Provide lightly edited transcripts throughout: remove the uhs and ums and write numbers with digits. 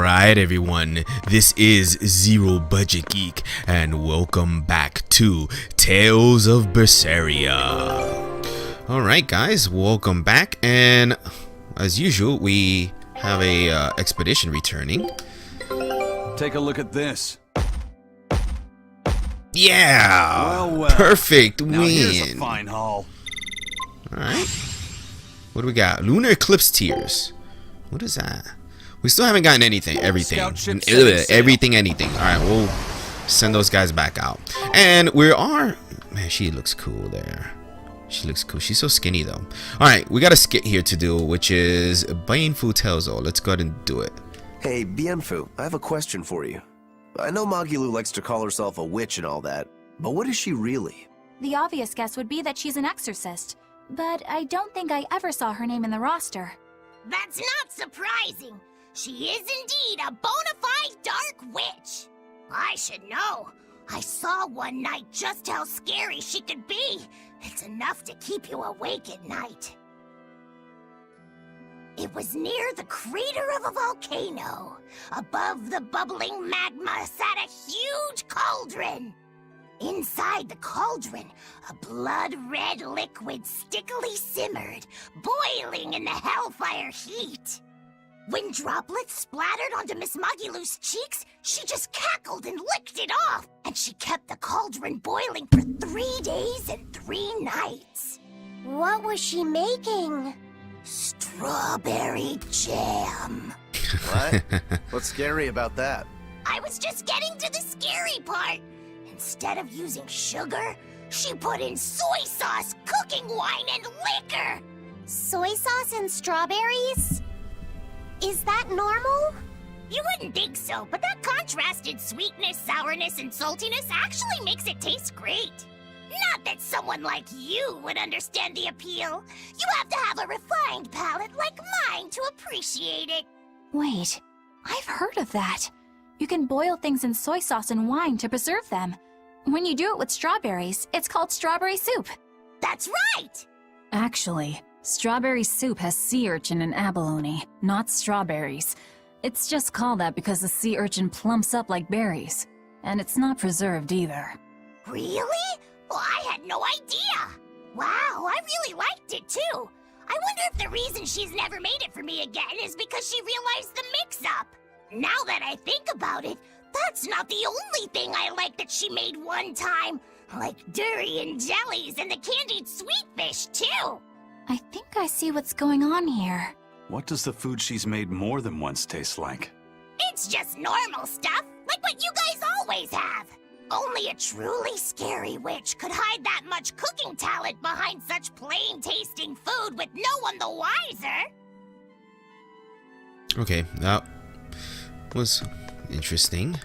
Alright everyone, this is Zero Budget Geek, and welcome back to Tales of Berseria. Alright guys, welcome back, and as usual, we have a expedition returning. Take a look at this. Yeah! Well. Perfect Now win! here's a fine haul. Alright. What do we got? Lunar Eclipse Tears. What is that? We still haven't gotten anything. Everything. Anything. Alright, we'll send those guys back out. And we are... Man, she looks cool there. She looks cool. She's so skinny, though. Alright, we got a skit here to do, which is Bienfu Telzo. Let's go ahead and do it. Hey, Bienfu, I have a question for you. I know Magilu likes to call herself a witch and all that, but what is she really? The obvious guess would be that she's an exorcist, but I don't think I ever saw her name in the roster. That's not surprising. She is indeed a bona fide dark witch. I should know. I saw one night just how scary she could be. It's enough to keep you awake at night. It was near the crater of a volcano. Above the bubbling magma sat a huge cauldron. Inside the cauldron, a blood-red liquid stickily simmered, boiling in the hellfire heat. When droplets splattered onto Miss Magilu's cheeks, she just cackled and licked it off, and she kept the cauldron boiling for 3 days and 3 nights. What was she making? Strawberry jam. What? What's scary about that? I was just getting to the scary part. Instead of using sugar, she put in soy sauce, cooking wine, and liquor. Soy sauce and strawberries? Is that normal? You wouldn't think so, but that contrasted sweetness, sourness, and saltiness actually makes it taste great. Not that someone like you would understand the appeal. You have to have a refined palate like mine to appreciate it. Wait, I've heard of that. You can boil things in soy sauce and wine to preserve them. When you do it with strawberries, it's called strawberry soup. That's right! Actually, strawberry soup has sea urchin and abalone, not strawberries. It's just called that because the sea urchin plumps up like berries. And it's not preserved either. Really? Well, I had no idea. Wow, I really liked it too. I wonder if the reason she's never made it for me again is because she realized the mix-up. Now that I think about it, that's not the only thing I like that she made one time. Like durian jellies and the candied sweet fish, too. I think I see what's going on here. What does the food she's made more than once taste like? It's just normal stuff, like what you guys always have. Only a truly scary witch could hide that much cooking talent behind such plain-tasting food with no one the wiser. Okay, that was interesting.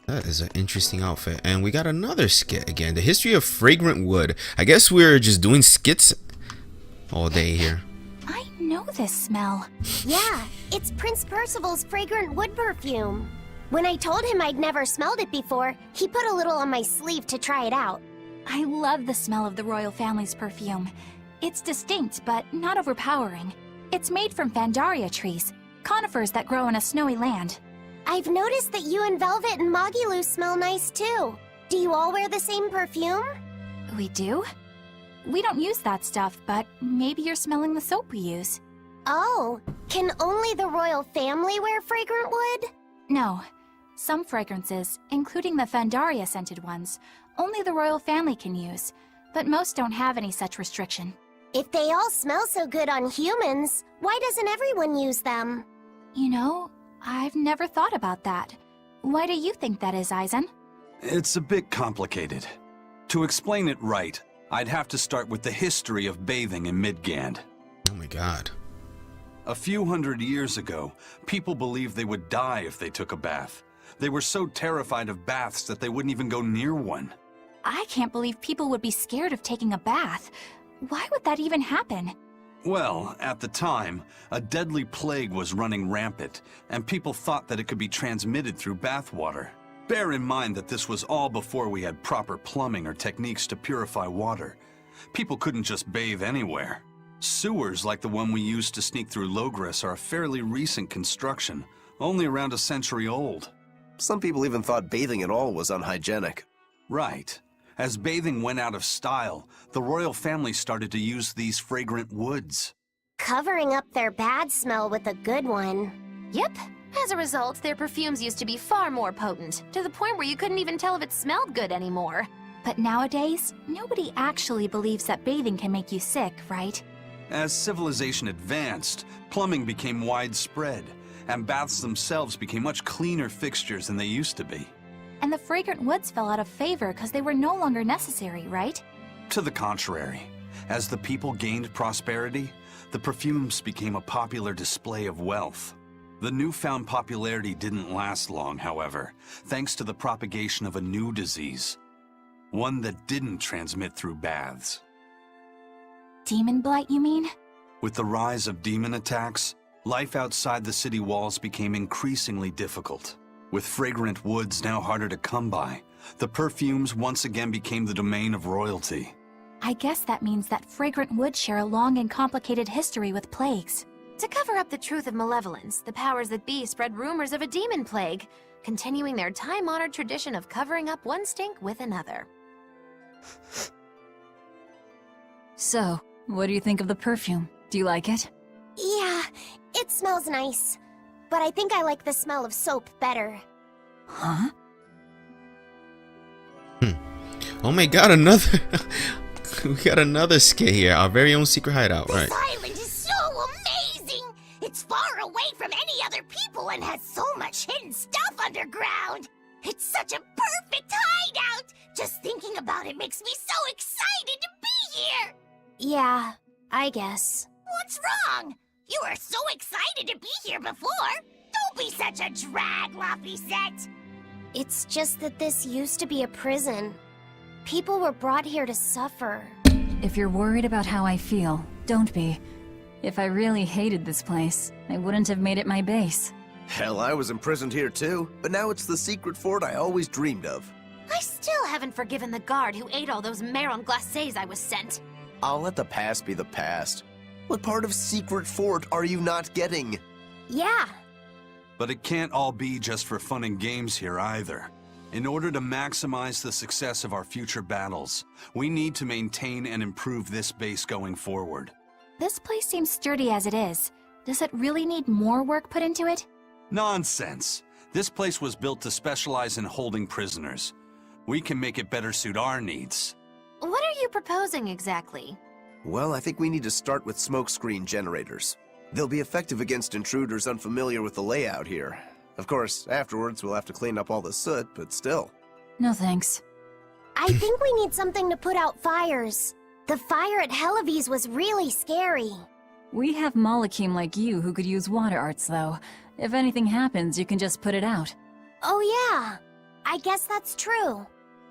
That is an interesting outfit. And we got another skit again. The history of fragrant wood. I guess we're just doing skits all day here. I know this smell. Yeah, it's Prince Percival's fragrant wood perfume. When I told him I'd never smelled it before, he put a little on my sleeve to try it out. I love the smell of the royal family's perfume. It's distinct, but not overpowering. It's made from Fandaria trees, conifers that grow in a snowy land. I've noticed that you and Velvet and Magilu smell nice too. Do you all wear the same perfume? We do? We don't use that stuff, but maybe you're smelling the soap we use. Oh, can only the royal family wear fragrant wood? No. Some fragrances, including the Fandaria scented ones, only the royal family can use, but most don't have any such restriction. If they all smell so good on humans, why doesn't everyone use them? You know, I've never thought about that. Why do you think that is, Aizen? It's a bit complicated. To explain it right, I'd have to start with the history of bathing in Midgand. Oh my god. A few hundred years ago, people believed they would die if they took a bath. They were so terrified of baths that they wouldn't even go near one. I can't believe people would be scared of taking a bath. Why would that even happen? Well, at the time, a deadly plague was running rampant, and people thought that it could be transmitted through bathwater. Bear in mind that this was all before we had proper plumbing or techniques to purify water. People couldn't just bathe anywhere. Sewers like the one we used to sneak through Logres are a fairly recent construction, Only around a century old. Some people even thought bathing at all was unhygienic. Right. As bathing went out of style, the royal family started to use these fragrant woods. Covering up their bad smell with a good one. Yep. As a result, their perfumes used to be far more potent, to the point where you couldn't even tell if it smelled good anymore. But nowadays, nobody actually believes that bathing can make you sick, right? As civilization advanced, plumbing became widespread, and baths themselves became much cleaner fixtures than they used to be. And the fragrant woods fell out of favor because they were no longer necessary, right? To the contrary, as the people gained prosperity, the perfumes became a popular display of wealth. The newfound popularity didn't last long, however, thanks to the propagation of a new disease. One that didn't transmit through baths. Demon blight, you mean? With the rise of demon attacks, life outside the city walls became increasingly difficult. With fragrant woods now harder to come by, the perfumes once again became the domain of royalty. I guess that means that fragrant woods share a long and complicated history with plagues. To cover up the truth of malevolence, the powers that be spread rumors of a demon plague, continuing their time-honored tradition of covering up one stink with another. So, what do you think of the perfume? Do you like it? Yeah, it smells nice. But I think I like the smell of soap better. Huh? Oh my god, another... we got another skit here. Our very own secret hideout, right? This island is so amazing! It's far away from any other people and has so much hidden stuff underground! It's such a perfect hideout! Just thinking about it makes me so excited to be here! Yeah, I guess. What's wrong? You were so excited to be here before! Don't be such a drag, Laphicet! It's just that this used to be a prison. People were brought here to suffer. If you're worried about how I feel, don't be. If I really hated this place, I wouldn't have made it my base. Hell, I was imprisoned here too, but now it's the secret fort I always dreamed of. I still haven't forgiven the guard who ate all those marron glacés I was sent. I'll let the past be the past. What part of secret fort are you not getting? Yeah, But it can't all be just for fun and games here either. In order to maximize the success of our future battles, we need to maintain and improve this base going forward. This place seems sturdy as it is. Does it really need more work put into it? Nonsense! This place was built to specialize in holding prisoners. We can make it better suit our needs. What are you proposing exactly? Well, I think we need to start with smokescreen generators. They'll be effective against intruders unfamiliar with the layout here. Of course, afterwards we'll have to clean up all the soot, but still. No thanks. I think we need something to put out fires. The fire at Helavi's was really scary. We have Molekim like you who could use water arts, though. If anything happens, you can just put it out. Oh yeah, I guess that's true.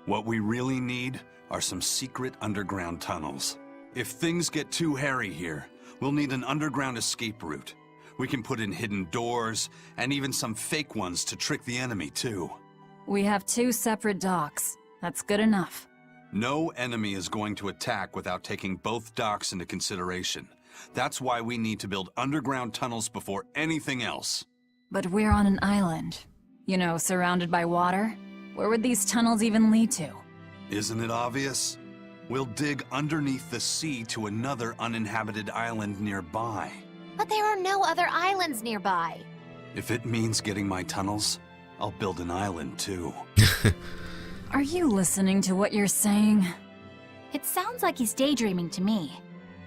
What we really need are some secret underground tunnels. If things get too hairy here, we'll need an underground escape route. We can put in hidden doors, and even some fake ones to trick the enemy, too. We have 2 separate docks. That's good enough. No enemy is going to attack without taking both docks into consideration. That's why we need to build underground tunnels before anything else. But we're on an island. You know, surrounded by water. Where would these tunnels even lead to? Isn't it obvious? We'll dig underneath the sea to another uninhabited island nearby. But there are no other islands nearby. If it means getting my tunnels, I'll build an island too. Are you listening to what you're saying? It sounds like he's daydreaming to me.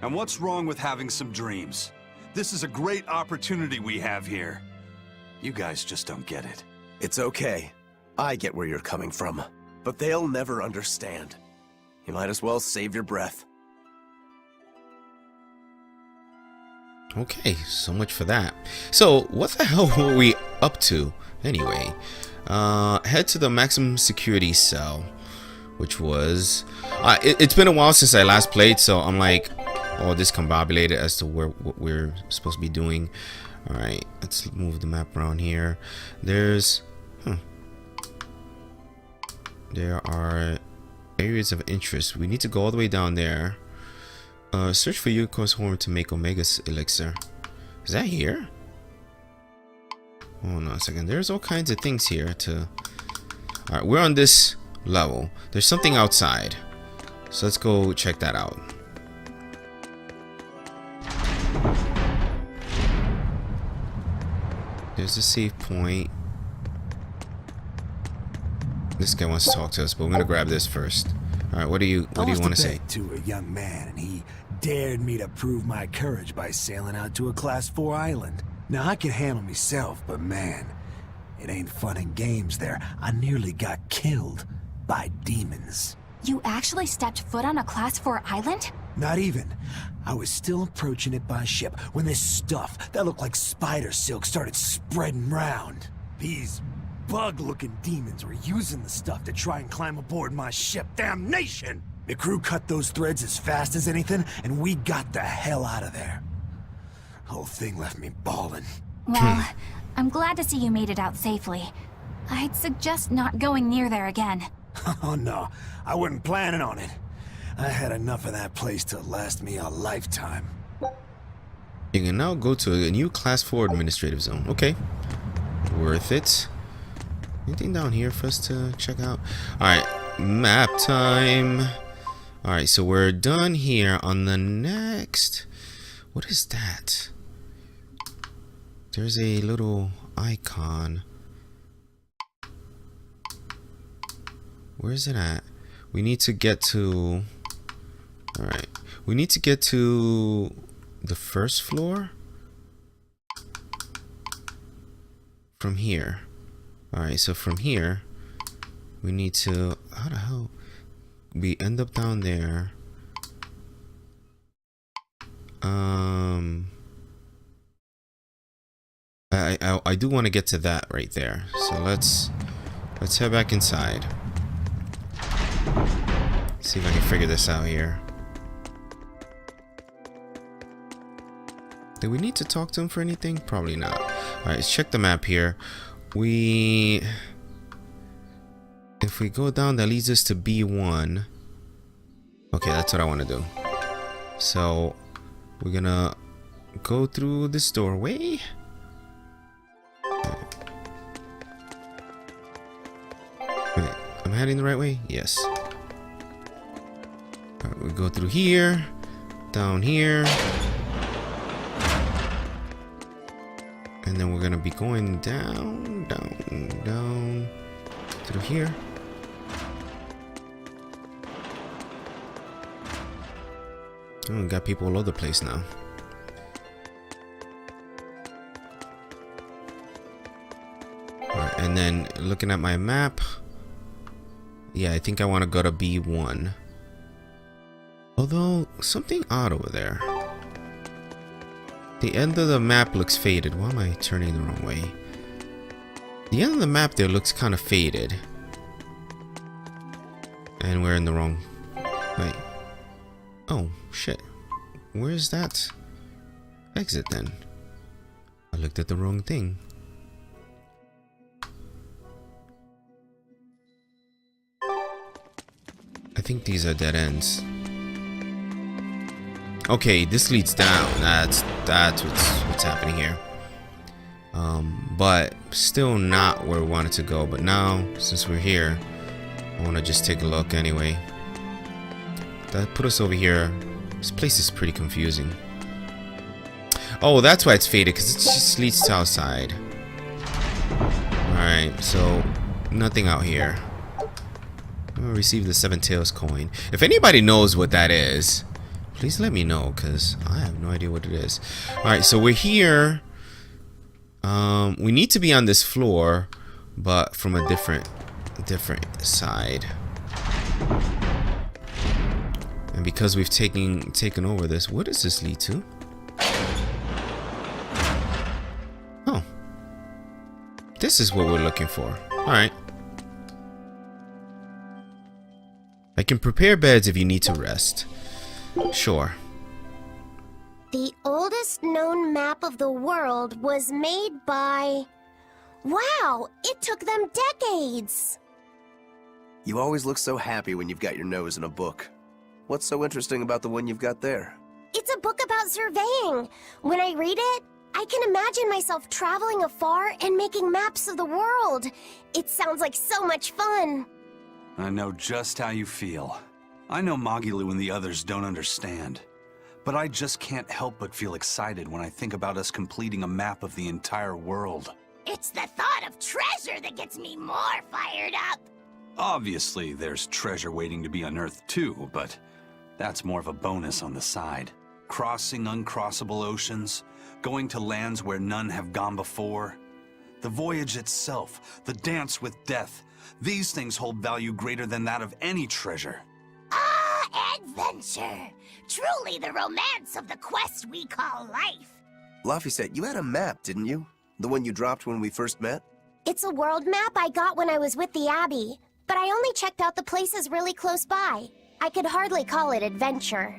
And what's wrong with having some dreams? This is a great opportunity we have here. You guys just don't get it. It's okay. I get where you're coming from. But they'll never understand. You might as well save your breath. Okay, so much for that. So, what the hell were we up to? Anyway, head to the maximum security cell, which was... it's been a while since I last played, so I'm like all discombobulated as to what we're supposed to be doing. Alright, let's move the map around here. There's... There are areas of interest. We need to go all the way down there. Search for Yuko's horn to make Omega's elixir. Is that here? Hold on a second. There's all kinds of things here to... Alright, we're on this level. There's something outside. So let's go check that out. There's a save point. This guy wants to talk to us, but we're gonna grab this first. Alright, what do you want to say? To a young man, and he dared me to prove my courage by sailing out to a Class 4 island. Now, I can handle myself, but man, it ain't fun and games there. I nearly got killed by demons. You actually stepped foot on a Class 4 island? Not even. I was still approaching it by ship when this stuff that looked like spider silk started spreading round. These bug-looking demons were using the stuff to try and climb aboard my ship. Damnation! The crew cut those threads as fast as anything, and we got the hell out of there. Whole thing left me bawling. Well, I'm glad to see you made it out safely. I'd suggest not going near there again. Oh no, I wasn't planning on it. I had enough of that place to last me a lifetime. You can now go to a new Class 4 administrative zone. Okay. Worth it. Anything down here for us to check out? Alright, map time. Alright, so we're done here. On the next... What is that? There's a little icon. Where is it at? We need to get to... Alright. We need to get to the first floor. From here. Alright, so from here, we need to... How the hell? We end up down there. I do want to get to that right there. So let's head back inside. See if I can figure this out here. Do we need to talk to him for anything? Probably not. Alright, let's check the map here. If we go down, that leads us to B1. Okay, that's what I want to do. So we're gonna go through this doorway. Wait, am I heading the right way? Yes. Alright, we go through here, down here, and then we're gonna be going down, down through here. Oh, we got people all over the place now. Alright, and then looking at my map, yeah, I think I want to go to B1. Although, something odd over there. The end of the map looks faded. Why am I turning the wrong way? The end of the map there looks kind of faded. And we're in the wrong... Wait. Oh, shit. Where's that exit then? I looked at the wrong thing. I think these are dead ends. Okay, this leads down. That's what's happening here. But still not where we wanted to go. But now, since we're here, I want to just take a look anyway. That put us over here. This place is pretty confusing. Oh, that's why it's faded, because it just leads to outside. Alright, so nothing out here. I'm gonna receive the 7 tails coin. If anybody knows what that is, please let me know, because I have no idea what it is. Alright, so we're here. We need to be on this floor, but from a different side. And because we've taken over this, what does this lead to? Oh. This is what we're looking for. Alright. I can prepare beds if you need to rest. Sure. The oldest known map of the world was made by... Wow, it took them decades! You always look so happy when you've got your nose in a book. What's so interesting about the one you've got there? It's a book about surveying. When I read it, I can imagine myself traveling afar and making maps of the world. It sounds like so much fun. I know just how you feel. I know Magilu and the others don't understand. But I just can't help but feel excited when I think about us completing a map of the entire world. It's the thought of treasure that gets me more fired up. Obviously, there's treasure waiting to be unearthed too, but that's more of a bonus on the side. Crossing uncrossable oceans, going to lands where none have gone before. The voyage itself, the dance with death, these things hold value greater than that of any treasure. Ah, adventure! Truly the romance of the quest we call life. Laphicet, you had a map, didn't you? The one you dropped when we first met? It's a world map I got when I was with the Abbey, but I only checked out the places really close by. I could hardly call it adventure.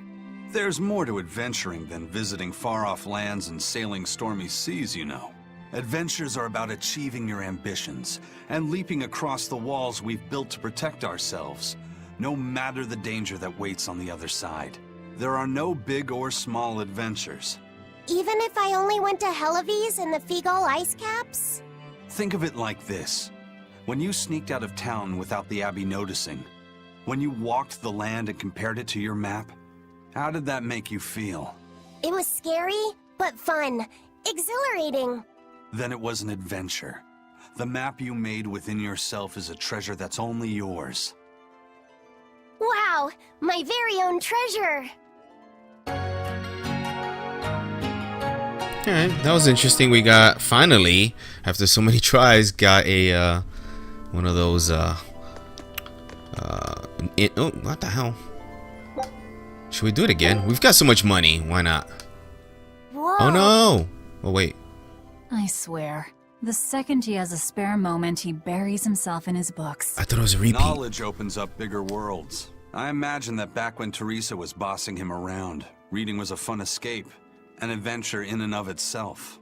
There's more to adventuring than visiting far-off lands and sailing stormy seas, you know. Adventures are about achieving your ambitions and leaping across the walls we've built to protect ourselves, no matter the danger that waits on the other side. There are no big or small adventures. Even if I only went to Helavis and the Figal ice caps? Think of it like this. When you sneaked out of town without the Abbey noticing, when you walked the land and compared it to your map, how did that make you feel? It was scary, but fun. Exhilarating. Then it was an adventure. The map you made within yourself is a treasure that's only yours. Wow, my very own treasure. Alright, that was interesting. We got, finally, after so many tries, got a, one of those, oh, what the hell? Should we do it again? We've got so much money, why not? Whoa. Oh no! Oh wait. I swear, the second he has a spare moment, he buries himself in his books. I thought it was a repeat. Knowledge opens up bigger worlds. I imagine that back when Teresa was bossing him around, reading was a fun escape. An adventure in and of itself.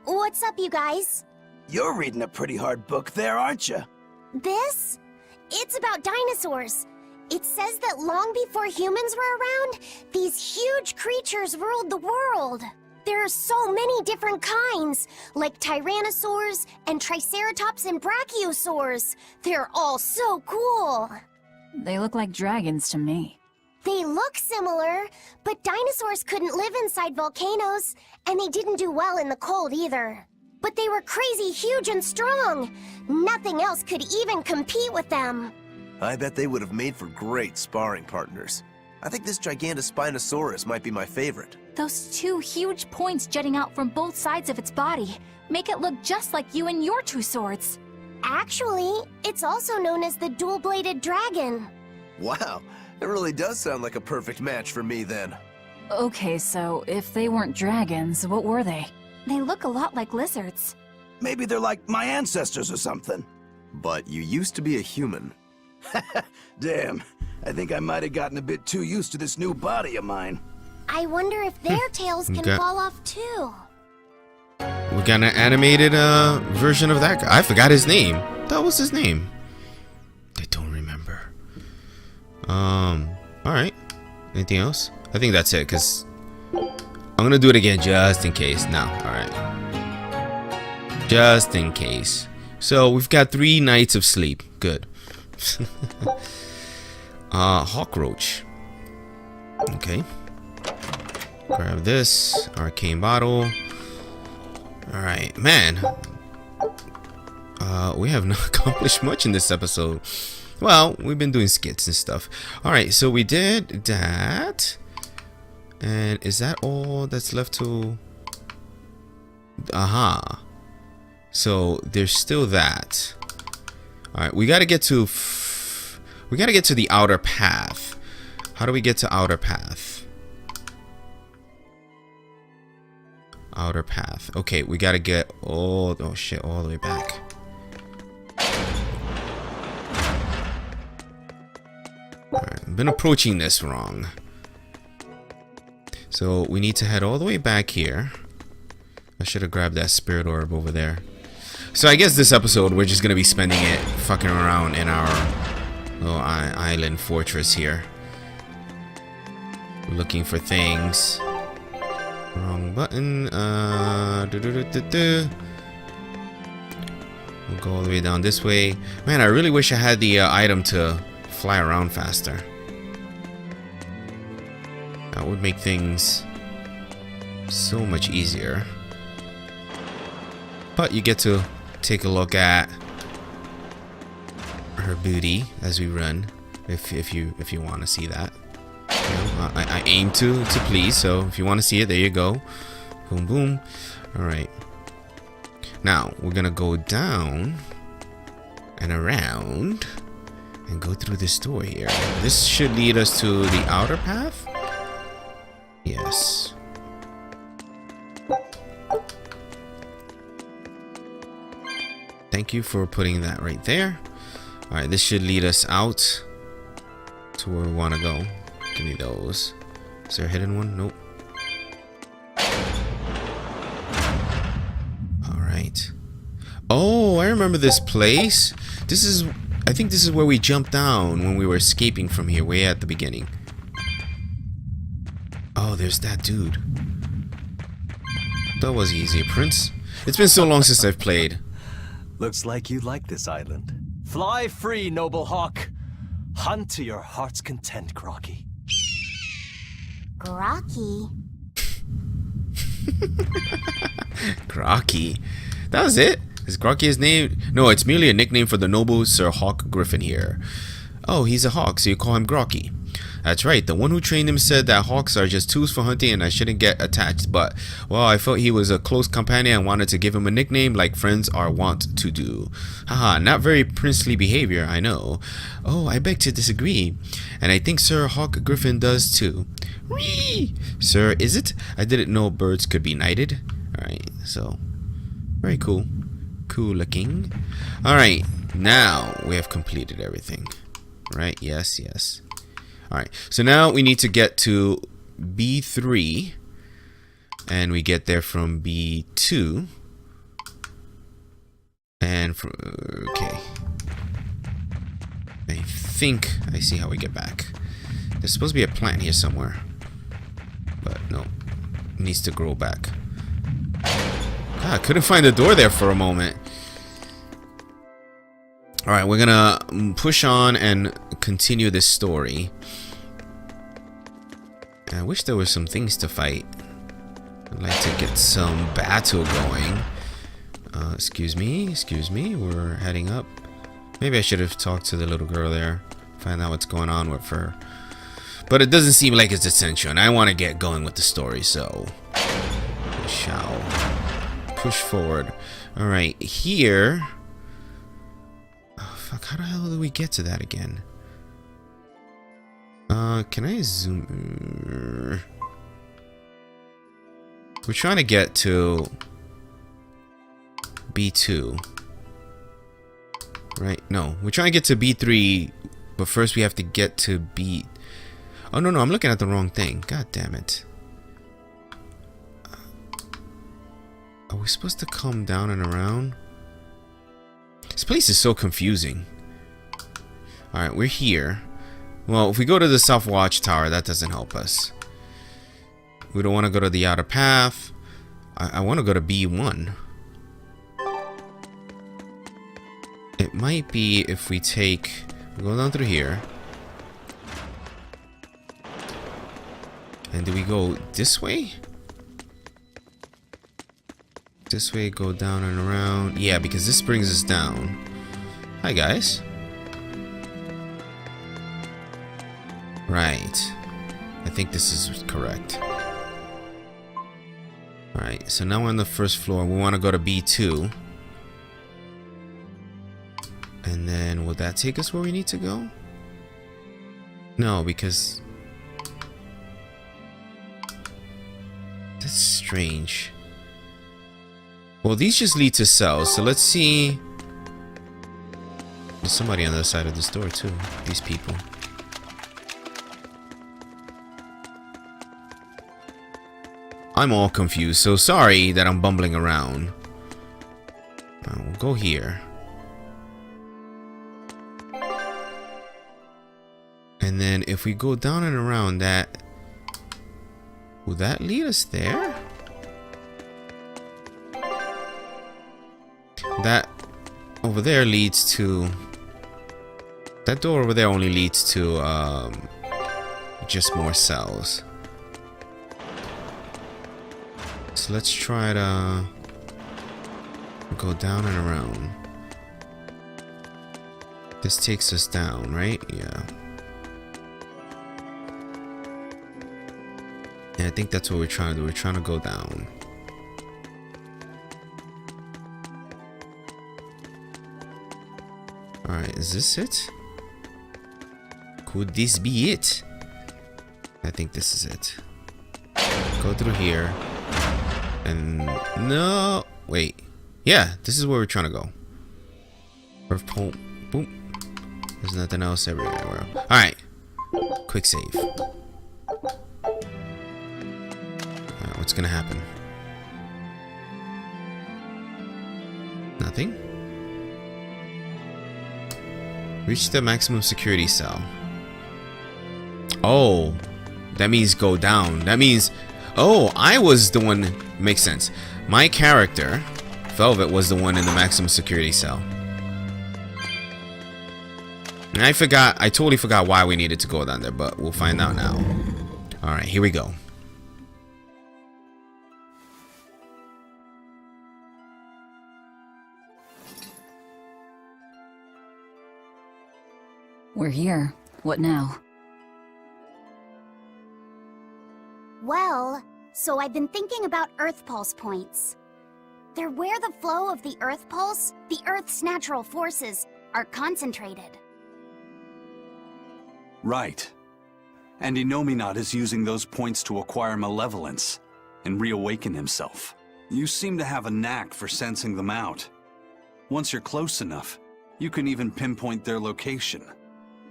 What's up, you guys? You're reading a pretty hard book there, aren't you? This? It's about dinosaurs. It says that long before humans were around, these huge creatures ruled the world. There are so many different kinds, like tyrannosaurs and triceratops and brachiosaurs. They're all so cool. They look like dragons to me. They look similar, but dinosaurs couldn't live inside volcanoes, and they didn't do well in the cold either. But they were crazy huge and strong. Nothing else could even compete with them. I bet they would have made for great sparring partners. I think this Gigantospinosaurus might be my favorite. Those two huge points jutting out from both sides of its body make it look just like you and your two swords. Actually, it's also known as the dual-bladed dragon. Wow, it really does sound like a perfect match for me then. Okay, so if they weren't dragons, what were they? They look a lot like lizards. Maybe they're like my ancestors or something. But you used to be a human. Damn, I think I might have gotten a bit too used to this new body of mine. I wonder if their tails can Okay. fall off too. We got an animated version of that guy. I forgot his name. That was his name. I don't remember. Alright. Anything else? I think that's it, because I'm gonna do it again just in case. No, alright. Just in case. So we've got 3 nights of sleep. Good. Hawkroach. Okay. Grab this. Arcane bottle. Alright, man. We have not accomplished much in this episode. Well, we've been doing skits and stuff. Alright, so we did that. And is that all that's left to... Aha. So there's still that. Alright, we gotta get to... we gotta get to the outer path. How do we get to outer path? Outer path. Okay, we gotta get all... oh shit, all the way back. Alright, I've been approaching this wrong. So we need to head all the way back here. I should have grabbed that spirit orb over there. So I guess this episode we're just gonna be spending it fucking around in our little island fortress here. Looking for things. Wrong button. We'll go all the way down this way. Man, I really wish I had the item to fly around faster. That would make things so much easier. But you get to take a look at her booty as we run, if you want to see that. You know, I aim to please, so if you want to see it, there you go. Boom, boom. All right. Now we're gonna go down and around and go through this door here. This should lead us to the outer path. Yes. Thank you for putting that right there. Alright, this should lead us out to where we want to go. Give me those. Is there a hidden one? Nope. Alright. Oh, I remember this place. I think this is where we jumped down when we were escaping from here, way at the beginning. Oh, there's that dude. That was easy, Prince. It's been so long since I've played. Looks like you like this island. Fly free, noble hawk. Hunt to your heart's content, Grocky. Grocky. Grocky. That was it? Is Grocky his name? No, it's merely a nickname for the noble Sir Hawk Griffin here. Oh, he's a hawk, so you call him Grocky. That's right, the one who trained him said that hawks are just tools for hunting and I shouldn't get attached, but, well, I felt he was a close companion and wanted to give him a nickname like friends are wont to do. Haha, not very princely behavior, I know. Oh, I beg to disagree, and I think Sir Hawk Griffin does too. Whee! Sir, is it? I didn't know birds could be knighted. Alright, so, very cool. Cool looking. Alright, now we have completed everything. Right, yes, yes. Alright, so now we need to get to B3, and we get there from B2, and from, okay, I think I see how we get back. There's supposed to be a plant here somewhere, but no, it needs to grow back. God, I couldn't find the door there for a moment. Alright, we're gonna push on and continue this story. I wish there were some things to fight. I'd like to get some battle going. Excuse me, we're heading up. Maybe I should have talked to the little girl there, find out what's going on with her. But it doesn't seem like it's essential, and I want to get going with the story, so we shall push forward. Alright, here. Oh, fuck, how the hell do we get to that again? Can I zoom? We're trying to get to B2. Right? No, we're trying to get to B3, but first we have to get to B... Oh, no, I'm looking at the wrong thing. God damn it. Are we supposed to come down and around? This place is so confusing. Alright, we're here. Well, if we go to the South Watchtower, that doesn't help us. We don't want to go to the outer path. I want to go to B1. It might be if we go down through here. And do we go this way? This way, go down and around. Yeah, because this brings us down. Hi, guys. Right. I think this is correct. Alright, so now we're on the first floor. We want to go to B2. And then, will that take us where we need to go? No, because... that's strange. Well, these just lead to cells, so let's see... There's somebody on the other side of this door, too. These people. I'm all confused, so sorry that I'm bumbling around. We'll go here. And then if we go down and around that... will that lead us there? That over there leads to... That door over there only leads to just more cells. So let's try to go down and around. This takes us down, right? Yeah. And I think that's what we're trying to do. We're trying to go down. Alright, is this it? Could this be it? I think this is it. Go through here. And no, wait. Yeah, this is where we're trying to go. Earth pole. Boom. There's nothing else everywhere. Alright. Quick save. Alright, what's gonna happen? Nothing? Reach the maximum security cell. Oh, that means go down. That means, oh, I was the one. Makes sense. My character, Velvet, was the one in the maximum security cell. And I totally forgot why we needed to go down there, but we'll find out now. Alright, here we go. We're here. What now? Well, so I've been thinking about Earth Pulse points. They're where the flow of the Earth Pulse, the Earth's natural forces, are concentrated. Right. And Inomata is using those points to acquire malevolence and reawaken himself. You seem to have a knack for sensing them out. Once you're close enough, you can even pinpoint their location.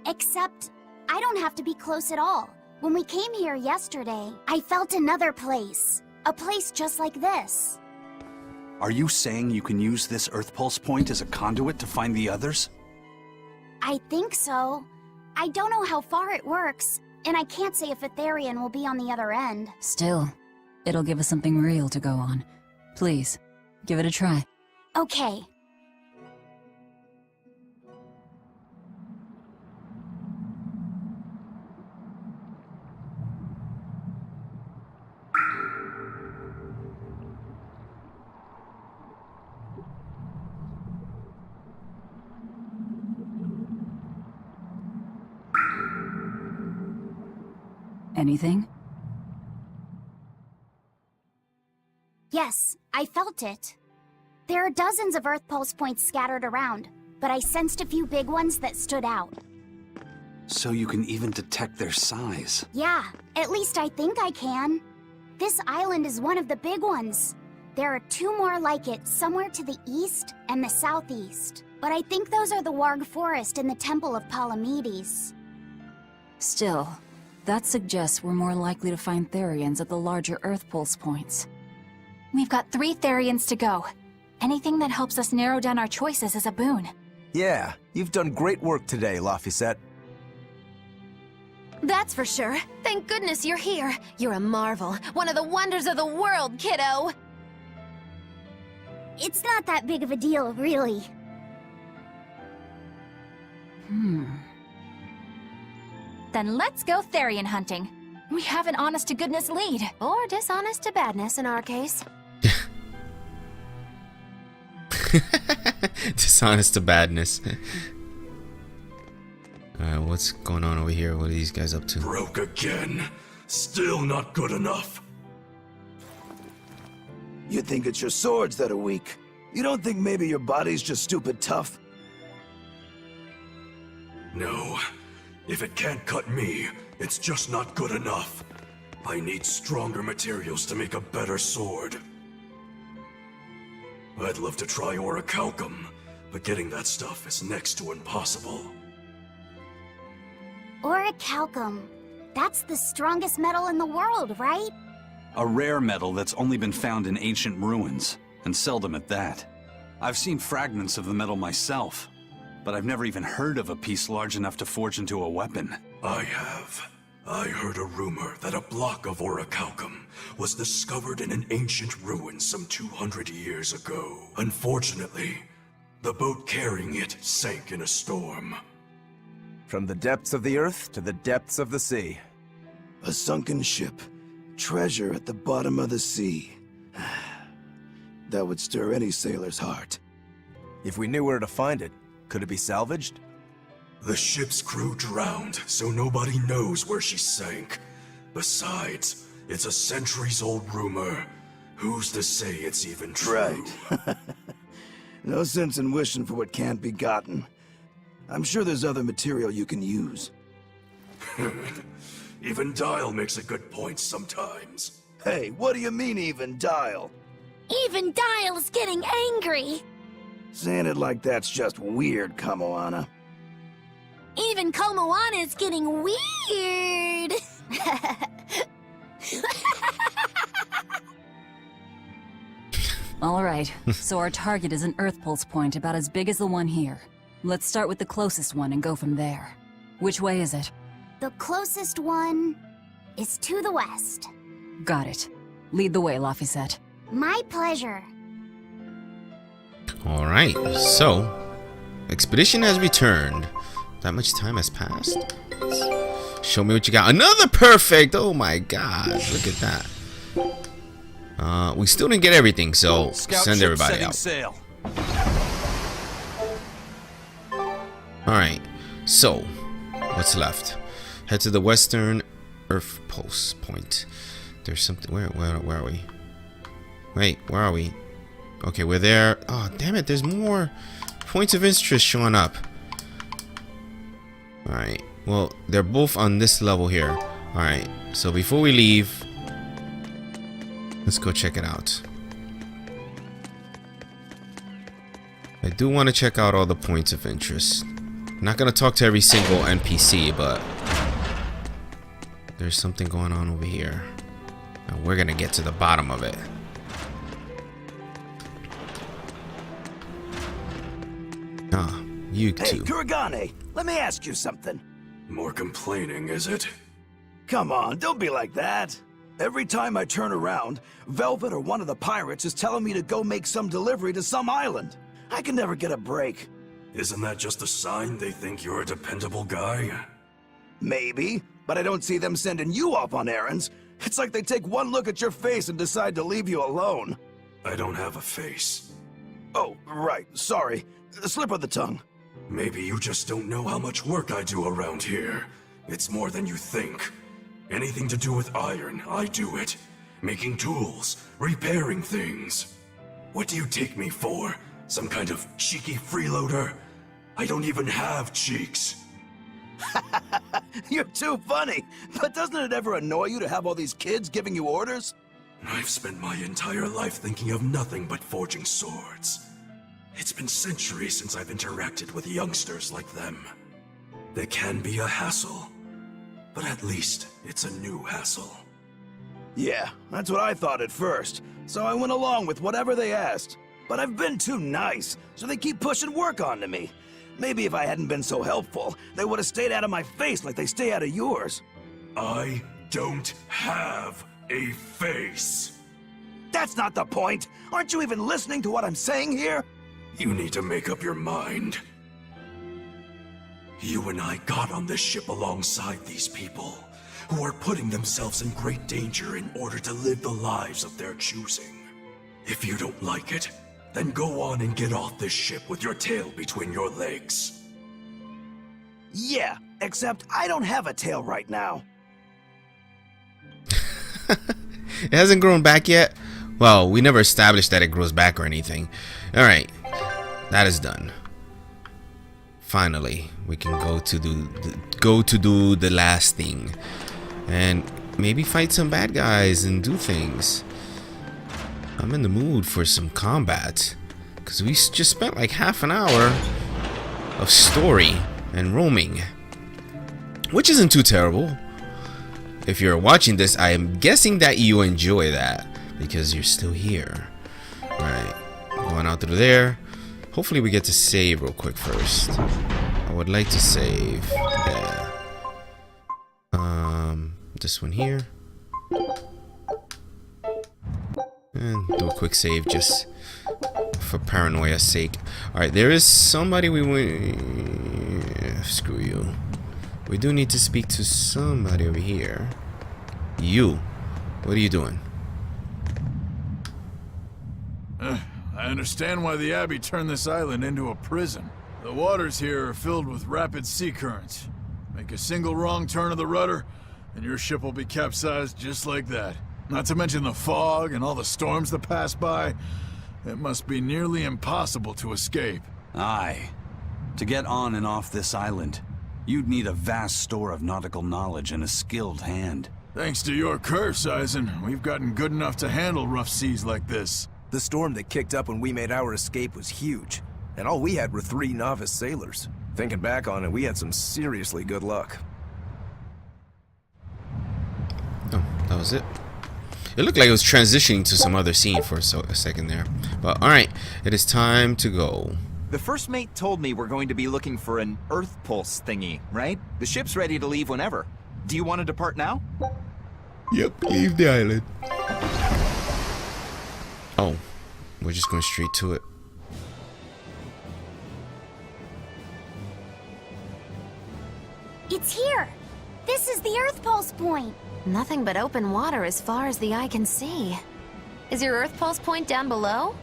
Except, I don't have to be close at all. When we came here yesterday, I felt another place. A place just like this. Are you saying you can use this Earth Pulse point as a conduit to find the others? I think so. I don't know how far it works, and I can't say if Etherian will be on the other end. Still, it'll give us something real to go on. Please, give it a try. Okay. Anything? Yes, I felt it. There are dozens of Earth Pulse points scattered around, but I sensed a few big ones that stood out. So you can even detect their size. Yeah, at least I think I can. This island is one of the big ones. There are two more like it somewhere to the east and the southeast. But I think those are the Warg Forest and the Temple of Palamedes. Still, that suggests we're more likely to find Therians at the larger Earth Pulse points. We've got 3 Therians to go. Anything that helps us narrow down our choices is a boon. Yeah, you've done great work today, Laphicet. That's for sure. Thank goodness you're here. You're a marvel. One of the wonders of the world, kiddo! It's not that big of a deal, really. Then let's go Therian hunting. We have an honest-to-goodness lead. Or dishonest-to-badness in our case. Dishonest-to-badness. Alright, what's going on over here? What are these guys up to? Broke again. Still not good enough. You think it's your swords that are weak. You don't think maybe your body's just stupid tough? No. If it can't cut me, it's just not good enough. I need stronger materials to make a better sword. I'd love to try orichalcum, but getting that stuff is next to impossible. Orichalcum. That's the strongest metal in the world, right? A rare metal that's only been found in ancient ruins, and seldom at that. I've seen fragments of the metal myself, but I've never even heard of a piece large enough to forge into a weapon. I have. I heard a rumor that a block of orichalcum was discovered in an ancient ruin some 200 years ago. Unfortunately, The boat carrying it sank in a storm. From the depths of the earth to the depths of the sea. A sunken ship. Treasure at the bottom of the sea. That would stir any sailor's heart. If we knew where to find it, could it be salvaged? The ship's crew drowned, so nobody knows where she sank. Besides, it's a centuries-old rumor. Who's to say it's even true? Right. No sense in wishing for what can't be gotten. I'm sure there's other material you can use. Even Dial makes a good point sometimes. Hey, what do you mean, even Dial? Even Dial's getting angry. Saying it like that's just weird, Kamoana. Even Komoana's getting weird. Alright, so our target is an Earth Pulse point about as big as the one here. Let's start with the closest one and go from there. Which way is it? The closest one is to the west. Got it. Lead the way, Laphicet. My pleasure. Alright, so expedition has returned. That much time has passed? Show me what you got. Another perfect! Oh my god, look at that. We still didn't get everything, so send everybody out. Sail. Alright, so what's left? Head to the western Earth Pulse point. There's something. Where are we? Wait, where are we? Okay, we're there. Oh, damn it, there's more points of interest showing up. Alright, well, they're both on this level here. Alright, so before we leave, let's go check it out. I do want to check out all the points of interest. I'm not going to talk to every single NPC, but there's something going on over here. And we're going to get to the bottom of it. Ah, you Hey, two. Kuragane, let me ask you something. More complaining, is it? Come on, don't be like that. Every time I turn around, Velvet or one of the pirates is telling me to go make some delivery to some island. I can never get a break. Isn't that just a sign they think you're a dependable guy? Maybe, but I don't see them sending you off on errands. It's like they take one look at your face and decide to leave you alone. I don't have a face. Oh, right, sorry. Slip of the tongue. Maybe you just don't know how much work I do around here. It's more than you think. Anything to do with iron, I do it. Making tools, repairing things. What do you take me for? Some kind of cheeky freeloader? I don't even have cheeks. You're too funny. But doesn't it ever annoy you to have all these kids giving you orders? I've spent my entire life thinking of nothing but forging swords. It's been centuries since I've interacted with youngsters like them. They can be a hassle, but at least it's a new hassle. Yeah, that's what I thought at first, so I went along with whatever they asked. But I've been too nice, so they keep pushing work onto me. Maybe if I hadn't been so helpful, they would have stayed out of my face like they stay out of yours. I don't have a face. That's not the point. Aren't you even listening to what I'm saying here? You need to make up your mind. You and I got on this ship alongside these people, who are putting themselves in great danger in order to live the lives of their choosing. If you don't like it, then go on and get off this ship with your tail between your legs. Yeah, except I don't have a tail right now. It hasn't grown back yet? Well, we never established that it grows back or anything. Alright, that is done. Finally, we can go to do the last thing. And maybe fight some bad guys and do things. I'm in the mood for some combat. Because we just spent like half an hour of story and roaming. Which isn't too terrible. If you're watching this, I am guessing that you enjoy that. Because you're still here. Alright, going out through there. Hopefully we get to save real quick first. I would like to save. Yeah. This one here. And do a quick save just for paranoia's sake. Alright, there is somebody we want. Screw you. We do need to speak to somebody over here. You. What are you doing? I understand why the Abbey turned this island into a prison. The waters here are filled with rapid sea currents. Make a single wrong turn of the rudder, and your ship will be capsized just like that. Not to mention the fog and all the storms that pass by. It must be nearly impossible to escape. Aye. To get on and off this island, you'd need a vast store of nautical knowledge and a skilled hand. Thanks to your curse, Eisen, we've gotten good enough to handle rough seas like this. The storm that kicked up when we made our escape was huge, and all we had were 3 novice sailors. Thinking back on it, we had some seriously good luck. Oh, that was it. It looked like it was transitioning to some other scene for a second there. But alright, it is time to go. The first mate told me we're going to be looking for an Earth Pulse thingy, right? The ship's ready to leave whenever. Do you want to depart now? Yep, leave the island. Oh, we're just going straight to it. It's here! This is the Earth Pulse point! Nothing but open water as far as the eye can see. Is your Earth Pulse point down below?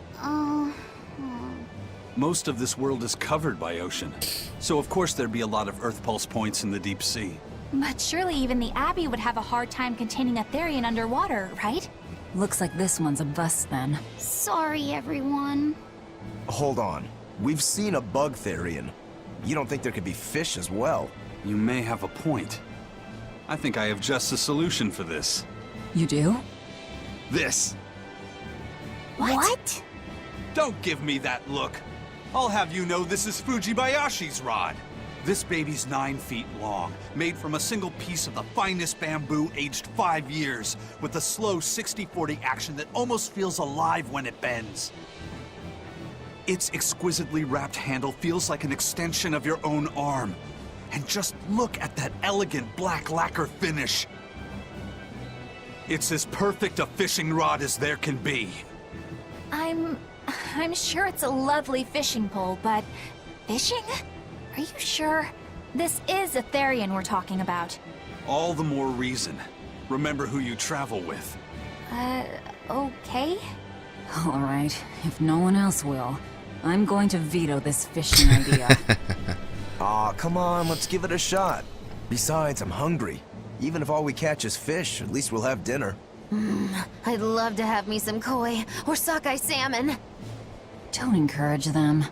Most of this world is covered by ocean, so of course there'd be a lot of Earth Pulse points in the deep sea. But surely even the Abbey would have a hard time containing a Therian underwater, right? Looks like this one's a bust then. Sorry, everyone. Hold on. We've seen a bug Therian. You don't think there could be fish as well? You may have a point. I think I have just a solution for this. You do? This. What? Don't give me that look. I'll have you know this is Fujibayashi's rod. This baby's 9 feet long, made from a single piece of the finest bamboo aged 5 years, with a slow 60-40 action that almost feels alive when it bends. Its exquisitely wrapped handle feels like an extension of your own arm. And just look at that elegant black lacquer finish. It's as perfect a fishing rod as there can be. I'm sure it's a lovely fishing pole, but fishing? Are you sure? This is a Therian we're talking about. All the more reason. Remember who you travel with. Okay? Alright, if no one else will, I'm going to veto this fishing idea. Aw, come on, let's give it a shot. Besides, I'm hungry. Even if all we catch is fish, at least we'll have dinner. I'd love to have me some koi or sockeye salmon. Don't encourage them.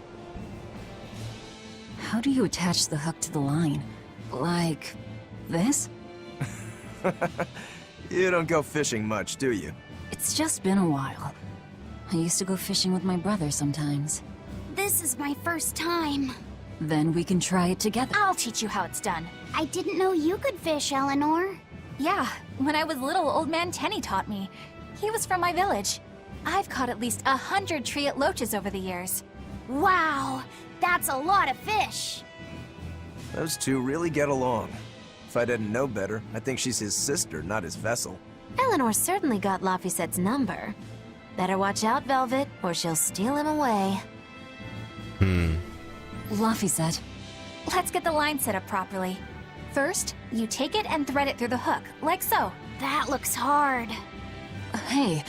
How do you attach the hook to the line? Like this? You don't go fishing much, do you? It's just been a while. I used to go fishing with my brother sometimes. This is my first time. Then we can try it together. I'll teach you how it's done. I didn't know you could fish, Eleanor. Yeah, when I was little, old man Tenny taught me. He was from my village. I've caught at least 100 treat loaches over the years. Wow, that's a lot of fish. Those two really get along. If I didn't know better, I think she's his sister, not his vessel. Eleanor certainly got Lafisette's number. Better watch out, Velvet, or she'll steal him away. Lafisette. Let's get the line set up properly. First, you take it and thread it through the hook, like so. That looks hard. Hey.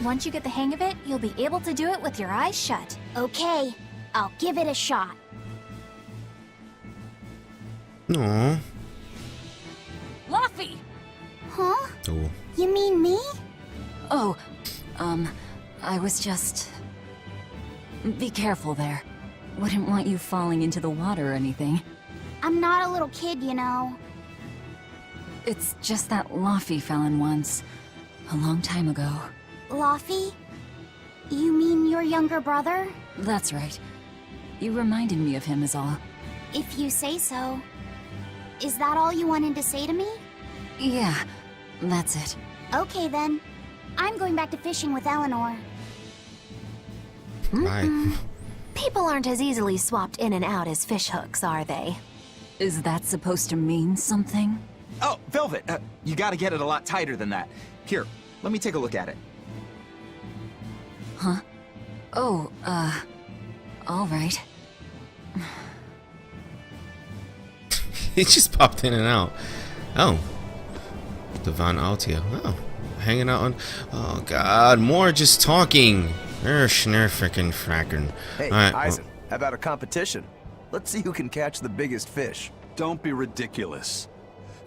Once you get the hang of it, you'll be able to do it with your eyes shut. Okay, I'll give it a shot. Aww. Laffy! Huh? Oh. You mean me? Oh, I was just... Be careful there. Wouldn't want you falling into the water or anything. I'm not a little kid, you know. It's just that Laffy fell in once. A long time ago. Laffy? You mean your younger brother? That's right. You reminded me of him is all. If you say so. Is that all you wanted to say to me? Yeah, that's it. Okay then. I'm going back to fishing with Eleanor. Bye. People aren't as easily swapped in and out as fish hooks, are they? Is that supposed to mean something? Oh, Velvet, you gotta get it a lot tighter than that. Here, let me take a look at it. Huh? Oh, all right. He just popped in and out. Oh. Devon Altia. Oh. Hanging out on... Oh, God. More just talking. Frickin' frackin'. Hey, All right, Eisen, how about a competition? Let's see who can catch the biggest fish. Don't be ridiculous.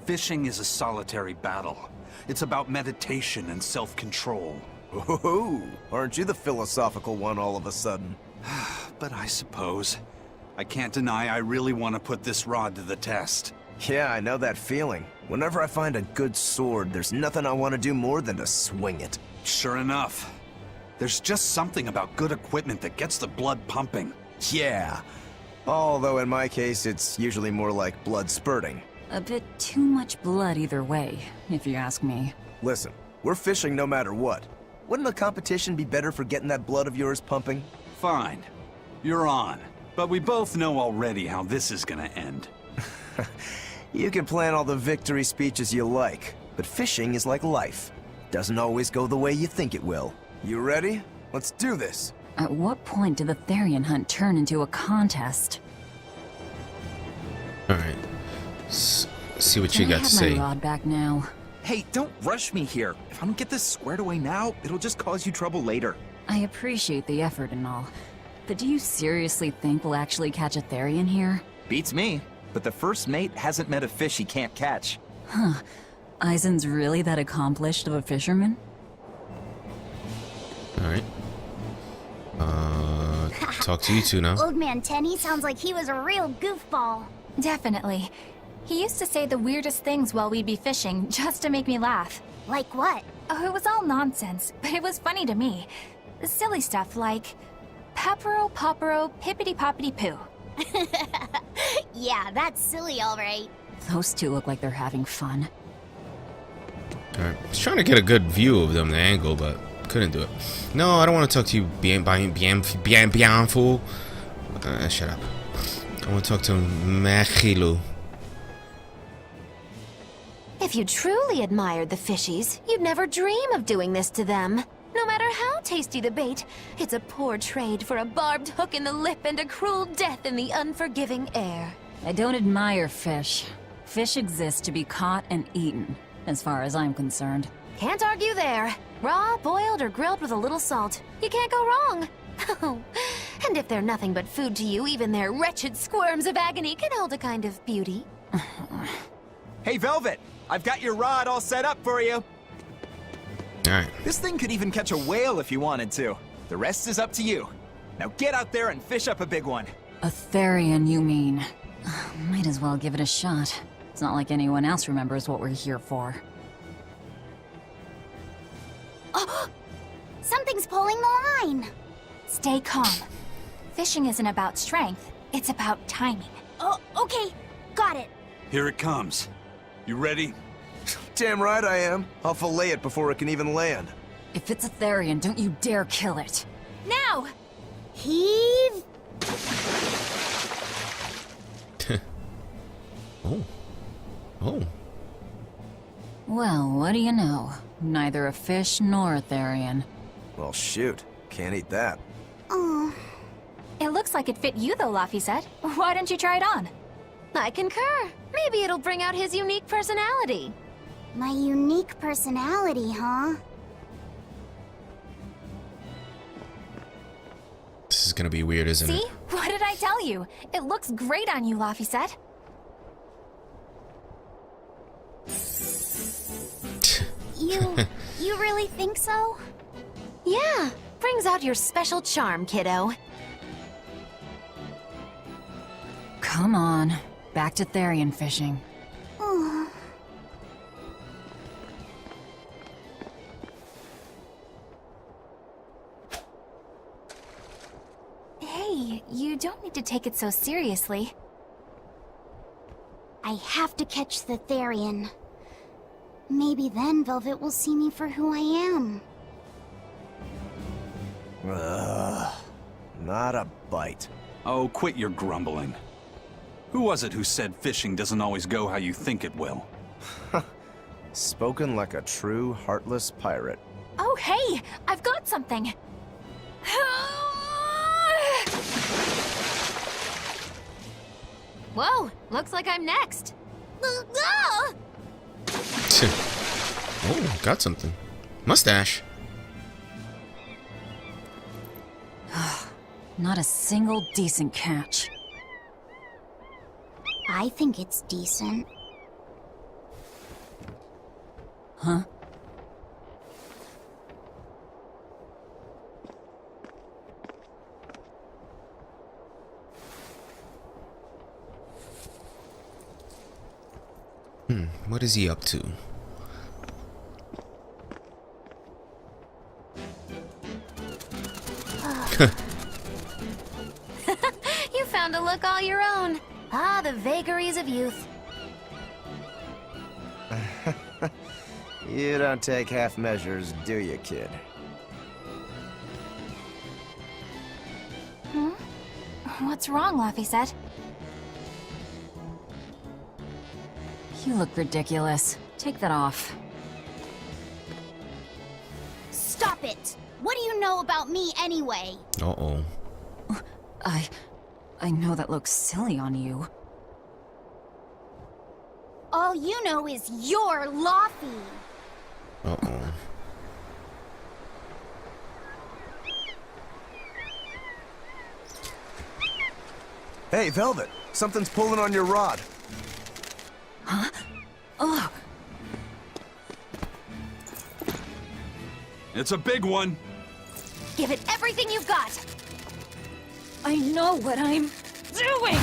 Fishing is a solitary battle. It's about meditation and self-control. Ooh, aren't you the philosophical one all of a sudden? But I suppose. I can't deny I really want to put this rod to the test. Yeah, I know that feeling. Whenever I find a good sword, there's nothing I want to do more than to swing it. Sure enough. There's just something about good equipment that gets the blood pumping. Yeah. Although in my case, it's usually more like blood spurting. A bit too much blood either way, if you ask me. Listen, we're fishing no matter what. Wouldn't a competition be better for getting that blood of yours pumping? Fine. You're on. But we both know already how this is gonna end. You can plan all the victory speeches you like, but fishing is like life. Doesn't always go the way you think it will. You ready? Let's do this. At what point did the Therian hunt turn into a contest? Alright. See what Can you I got to have say. my rod back now? Hey, don't rush me here. If I don't get this squared away now, it'll just cause you trouble later. I appreciate the effort and all, but do you seriously think we'll actually catch a Therian here? Beats me. But the first mate hasn't met a fish he can't catch. Huh. Eisen's really that accomplished of a fisherman? Alright. Talk to you two now. Old Man Tenny sounds like he was a real goofball. Definitely. He used to say the weirdest things while we'd be fishing, just to make me laugh. Like what? Oh, it was all nonsense, but it was funny to me. Silly stuff like... Peppero, poppero, pippity-poppity-poo. Yeah, that's silly, all right. Those two look like they're having fun. Alright. I was trying to get a good view of them, the angle, but couldn't do it. No, I don't want to talk to you, bien fool. Shut up. I want to talk to Machilu. If you truly admired the fishies, you'd never dream of doing this to them. No matter how tasty the bait, it's a poor trade for a barbed hook in the lip and a cruel death in the unforgiving air. I don't admire fish. Fish exist to be caught and eaten, as far as I'm concerned. Can't argue there. Raw, boiled, or grilled with a little salt. You can't go wrong. Oh, and if they're nothing but food to you, even their wretched squirms of agony can hold a kind of beauty. Hey, Velvet! I've got your rod all set up for you. Alright. This thing could even catch a whale if you wanted to. The rest is up to you. Now get out there and fish up a big one. A Therian, you mean? Might as well give it a shot. It's not like anyone else remembers what we're here for. Oh, something's pulling the line. Stay calm. Fishing isn't about strength, it's about timing. Oh, okay. Got it. Here it comes. You ready? Damn right I am. I'll fillet it before it can even land. If it's a Therian, don't you dare kill it. Now! Heave. Oh. Oh. Well, what do you know? Neither a fish nor a Therian. Well, shoot. Can't eat that. Oh. It looks like it fit you though, Laffy said. Why don't you try it on? I concur. Maybe it'll bring out his unique personality. My unique personality, huh? This is gonna be weird, isn't See? it? What did I tell you? It looks great on you, Laffy said. You really think so? Yeah, brings out your special charm, kiddo. Come on. Back to Therian fishing. Oh. Hey, you don't need to take it so seriously. I have to catch the Therian. Maybe then Velvet will see me for who I am. Not a bite. Oh, quit your grumbling. Who was it who said fishing doesn't always go how you think it will? Spoken like a true, heartless pirate. Oh, hey! I've got something! Whoa, looks like I'm next. Oh, got something. Mustache. Not a single decent catch. I think it's decent. Huh? What is he up to? You found a look all your own. Ah, the vagaries of youth. You don't take half measures, do you, kid? What's wrong, Laphicet? You look ridiculous. Take that off. Stop it! What do you know about me anyway? Uh-oh. I know that looks silly on you. All you know is you're Laffy. Uh-oh. Hey, Velvet, something's pulling on your rod. Huh? Oh. It's a big one. Give it everything you've got. I know what I'm doing!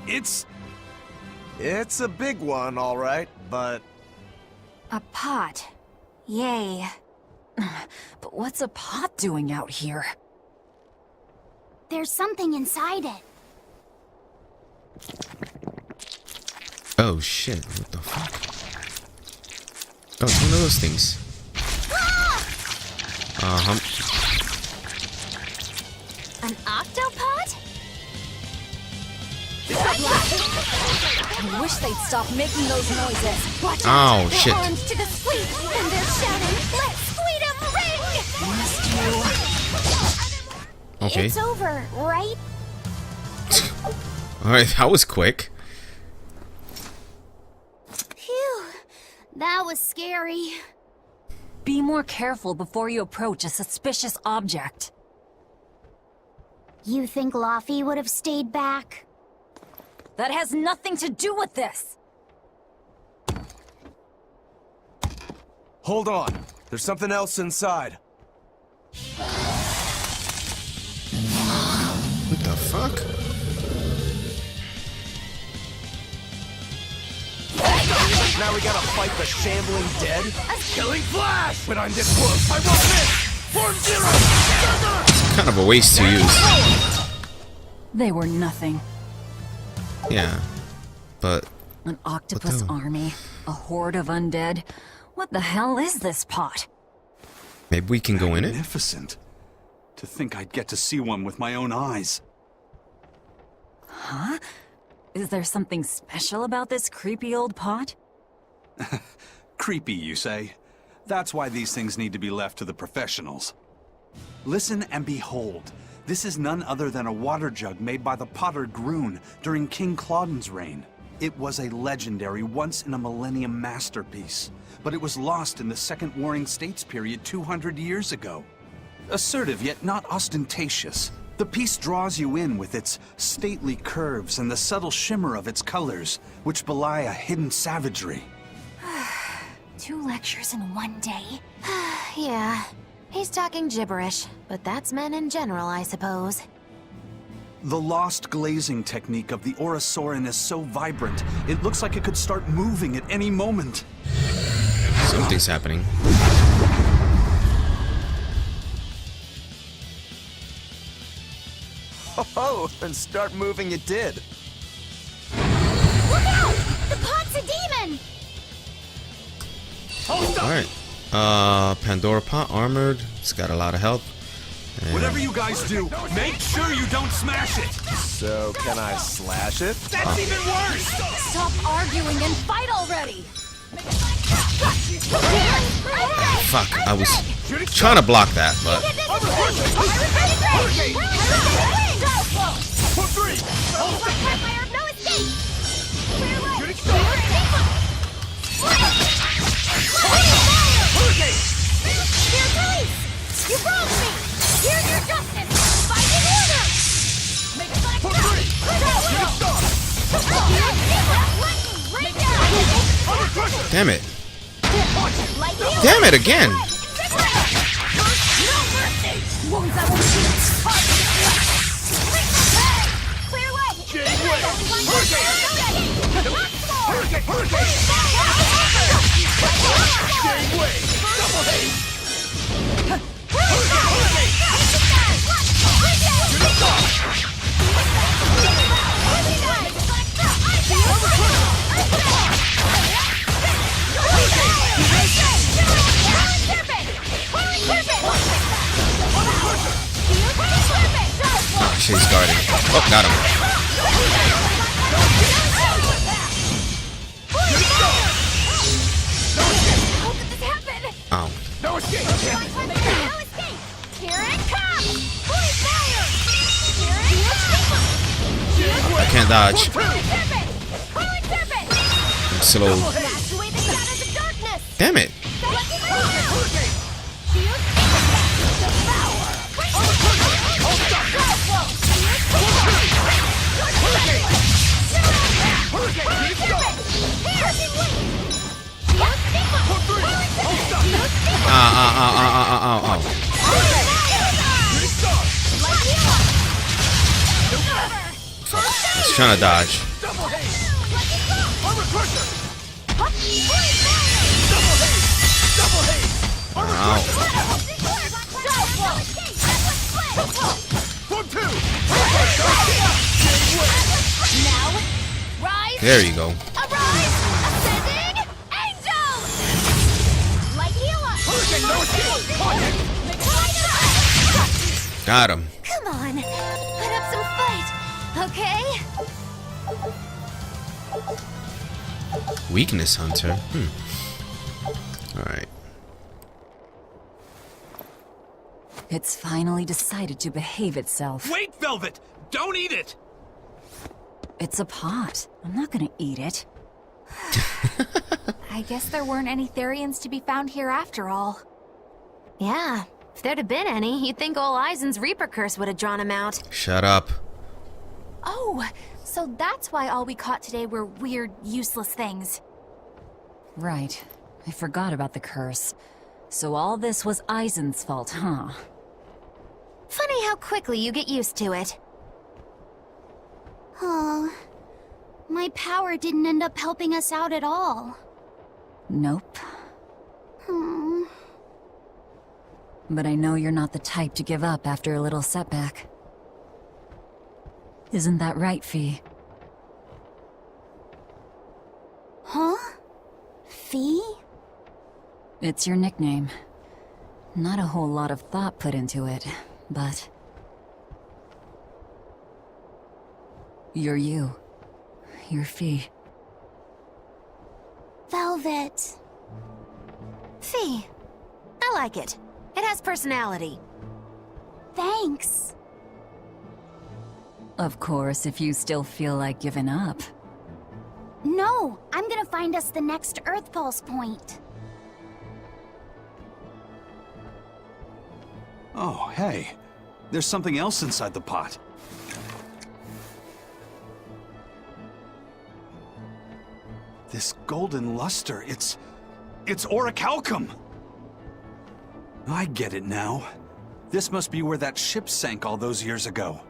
It's a big one, all right, but... A pot. Yay. But what's a pot doing out here? There's something inside it. Oh shit, what the fuck? Oh, it's one of those things. An octopod? I wish they'd stop making those noises. Watch out! Oh, they're shit. armed to the sweep, and they're shouting, "Let's Squeed'em ring!" Okay. It's over, right? Alright, that was quick. Phew, that was scary. Be more careful before you approach a suspicious object. You think Laffy would have stayed back? That has nothing to do with this! Hold on. There's something else inside. What the fuck? Now we gotta fight the shambling dead? Killing flash! When I'm this close, I won't miss! Form zero! It's kind of a waste to use. They were nothing. Yeah. But... An octopus the- army. A horde of undead. What the hell is this pot? maybe we can go in it? Magnificent. To think I'd get to see one with my own eyes. Huh? Is there something special about this creepy old pot? Creepy, you say? That's why these things need to be left to the professionals. Listen and behold. This is none other than a water jug made by the potter Groon during King Clauden's reign. It was a legendary, once-in-a-millennium masterpiece, but it was lost in the Second Warring States period 200 years ago. Assertive, yet not ostentatious, the piece draws you in with its stately curves and the subtle shimmer of its colors, which belie a hidden savagery. 2 lectures in one day. Yeah, he's talking gibberish, but that's men in general, I suppose. The lost glazing technique of the Orosaurin is so vibrant, it looks like it could start moving at any moment. Something's happening. Oh, and start moving it did. Look out! The pot's a demon! Alright. Pandora pot, armored. It's got a lot of health. And Whatever you guys do, make sure you don't smash it! So, can I slash it? That's even worse! Stop arguing and fight already! fuck, I was trying to block that, but You broke me! Here's your justice! Fighting order! Make a flash Damn it. Damn it again. Oh, she's guarding. Oh, got him. Oh. No escape! Here it comes! Holy fire! I can't dodge. I'm slow. Damn it. I was trying to dodge. Ow. There you go. Got him. Come on, put up some fight, okay? Weakness hunter. Alright. It's finally decided to behave itself. Wait, Velvet! Don't eat it! It's a pot. I'm not gonna eat it. I guess there weren't any Therians to be found here after all. Yeah, if there'd have been any, you'd think ol' Eisen's Reaper curse would have drawn him out. Shut up. Oh, so that's why all we caught today were weird, useless things. Right. I forgot about the curse. So all this was Eisen's fault, huh? Funny how quickly you get used to it. Oh, my power didn't end up helping us out at all. Nope. But I know you're not the type to give up after a little setback. Isn't that right, Fee? Huh? Fee? It's your nickname. Not a whole lot of thought put into it, but... You're you. You're Fee. Velvet. Fee. I like it. It has personality. Thanks. Of course, if you still feel like giving up. No, I'm gonna find us the next Earth Pulse point. Oh, hey. There's something else inside the pot. This golden luster, it's orichalcum! I get it now. This must be where that ship sank all those years ago.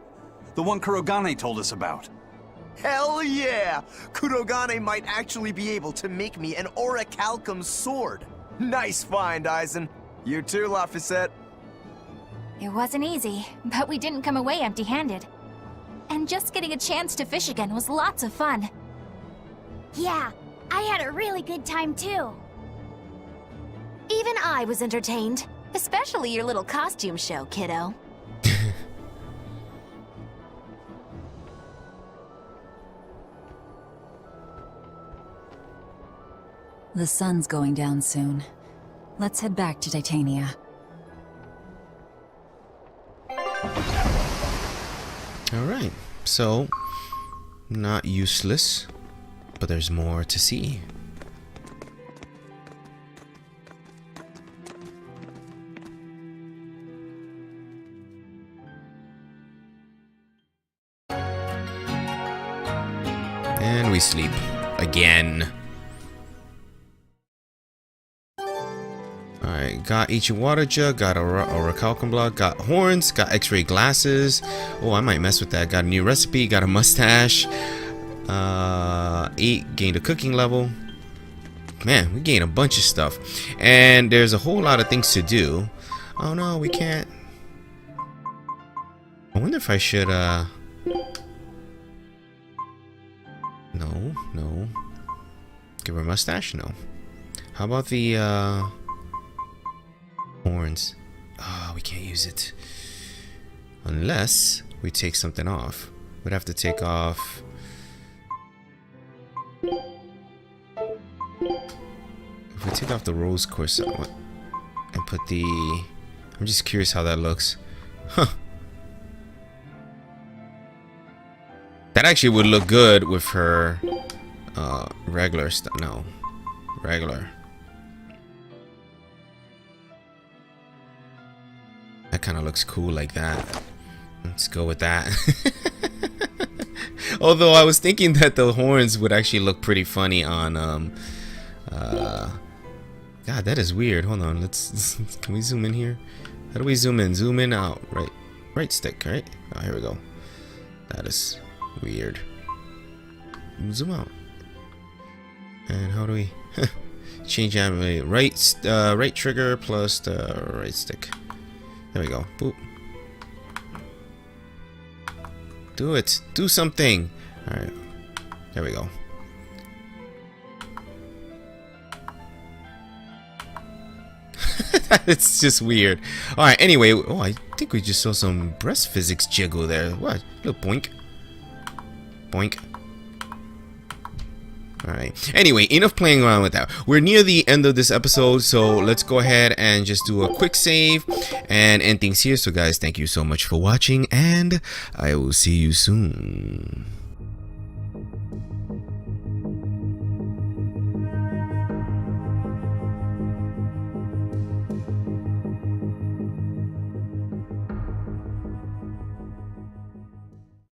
The one Kurogane told us about. Hell yeah! Kurogane might actually be able to make me an orichalcum sword. Nice find, Eisen. You too, Laphicet. It wasn't easy, but we didn't come away empty-handed. And just getting a chance to fish again was lots of fun. Yeah, I had a really good time too. Even I was entertained. Especially your little costume show, kiddo. The sun's going down soon. Let's head back to Titania. So, not useless, but there's more to see. And we sleep again. Alright, got each water jug, got a recalcum block, got horns, got x-ray glasses. Oh, I might mess with that. Got a new recipe, got a mustache. 8, gained a cooking level. Man, we gained a bunch of stuff. And there's a whole lot of things to do. Oh no, we can't. I wonder if I should, No. Give her a mustache? No. How about the, horns? Oh, we can't use it. Unless we take something off. We'd have to take off... If we take off the rose corset and put the... I'm just curious how that looks. Huh. That actually would look good with her regular stuff. No. Regular. That kind of looks cool like that. Let's go with that. Although I was thinking that the horns would actually look pretty funny on God, that is weird. Hold on. Let's can we zoom in here? How do we zoom in? Zoom in out. Right stick, right? Oh, here we go. That is weird. Zoom out. And how do we change animate? Right trigger plus the right stick. There we go. Boop. Do it. Do something. Alright. There we go. It's just weird. Alright, anyway. Oh, I think we just saw some breast physics jiggle there. What? Look, boink. Boink. Alright. Anyway, enough playing around with that. We're near the end of this episode, so let's go ahead and just do a quick save and end things here. So guys, thank you so much for watching, and I will see you soon.